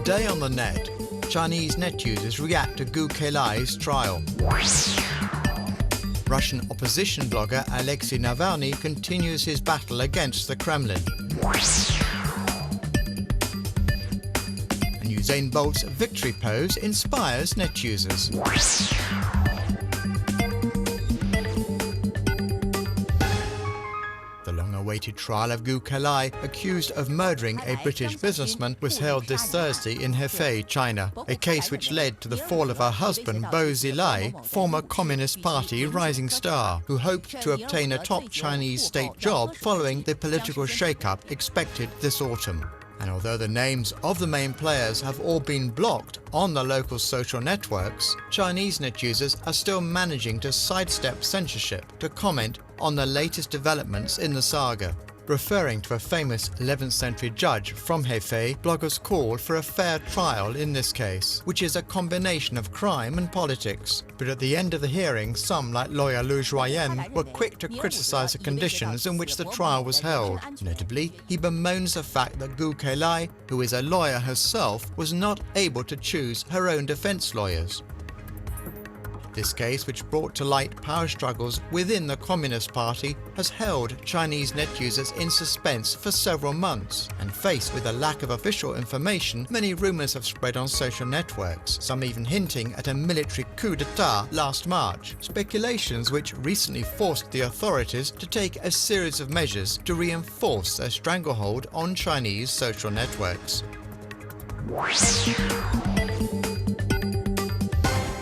Today on the net, Chinese net users react to Gu Kelai's trial. Russian opposition blogger Alexei Navalny continues his battle against the Kremlin. And Usain Bolt's victory pose inspires net users. The long-awaited trial of Gu Kelai, accused of murdering a British businessman, was held this Thursday in Hefei, China, a case which led to the fall of her husband, Bo Xilai, former Communist Party rising star, who hoped to obtain a top Chinese state job following the political shake-up expected this autumn. And although the names of the main players have all been blocked on the local social networks, Chinese net users are still managing to sidestep censorship to comment on the latest developments in the saga. Referring to a famous 11th century judge from Hefei, bloggers called for a fair trial in this case, which is a combination of crime and politics. But at the end of the hearing, some, like lawyer Lu Zhuayan, were quick to criticize the conditions in which the trial was held. Notably, he bemoans the fact that Gu Kelai, who is a lawyer herself, was not able to choose her own defense lawyers. This case, which brought to light power struggles within the Communist Party, has held Chinese net users in suspense for several months. And faced with a lack of official information, many rumors have spread on social networks, some even hinting at a military coup d'etat last March. Speculations which recently forced the authorities to take a series of measures to reinforce their stranglehold on Chinese social networks.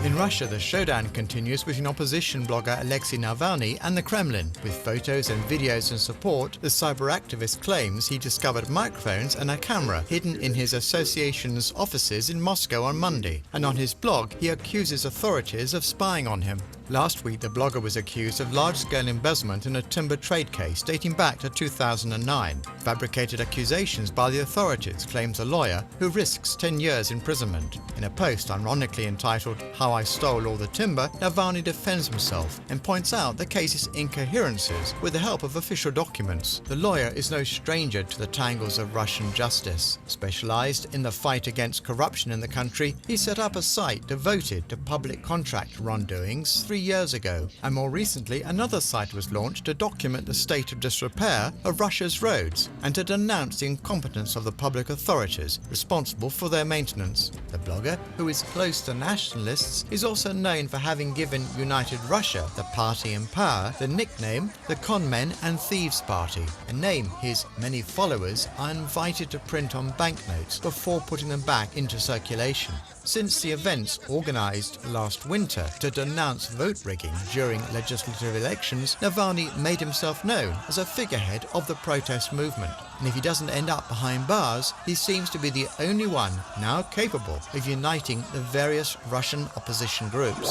In Russia, the showdown continues between opposition blogger Alexei Navalny and the Kremlin. With photos and videos in support, the cyber activist claims he discovered microphones and a camera hidden in his association's offices in Moscow on Monday, and on his blog he accuses authorities of spying on him. Last week, the blogger was accused of large-scale embezzlement in a timber trade case dating back to 2009. Fabricated accusations by the authorities, claims a lawyer who risks 10 years imprisonment. In a post ironically entitled "How I Stole All the Timber," Navalny defends himself and points out the case's incoherences with the help of official documents. The lawyer is no stranger to the tangles of Russian justice. Specialized in the fight against corruption in the country, he set up a site devoted to public contract wrongdoings 3 years ago, and more recently another site was launched to document the state of disrepair of Russia's roads and to denounce the incompetence of the public authorities responsible for their maintenance. The blogger, who is close to nationalists, is also known for having given United Russia, the party in power, the nickname the Con Men and Thieves Party, a name his many followers are invited to print on banknotes before putting them back into circulation. Since the events organized last winter to denounce vote rigging during legislative elections, Navalny made himself known as a figurehead of the protest movement. And if he doesn't end up behind bars, he seems to be the only one now capable of uniting the various Russian opposition groups.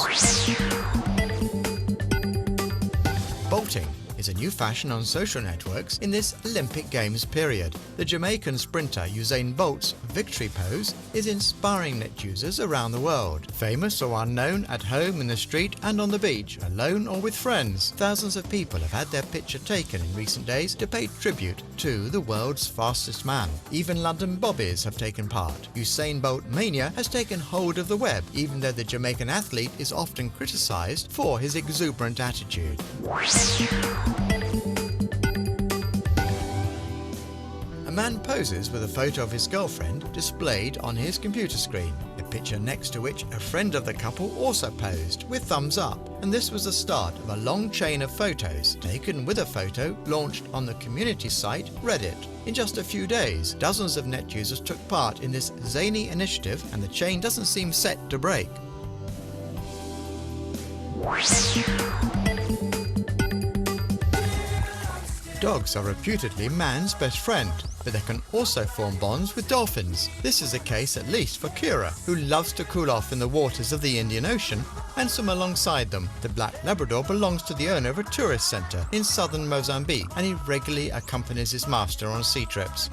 Bolting is a new fashion on social networks in this Olympic Games period. The Jamaican sprinter Usain Bolt's victory pose is inspiring net users around the world. Famous or unknown, at home, in the street and on the beach, alone or with friends, thousands of people have had their picture taken in recent days to pay tribute to the world's fastest man. Even London bobbies have taken part. Usain Bolt mania has taken hold of the web, even though the Jamaican athlete is often criticized for his exuberant attitude. A man poses with a photo of his girlfriend displayed on his computer screen, a picture next to which a friend of the couple also posed with thumbs up. And this was the start of a long chain of photos taken with a photo launched on the community site Reddit. In just a few days, dozens of net users took part in this zany initiative, and the chain doesn't seem set to break. Dogs are reputedly man's best friend, but they can also form bonds with dolphins. This is the case at least for Kira, who loves to cool off in the waters of the Indian Ocean and swim alongside them. The Black Labrador belongs to the owner of a tourist centre in southern Mozambique, and he regularly accompanies his master on sea trips.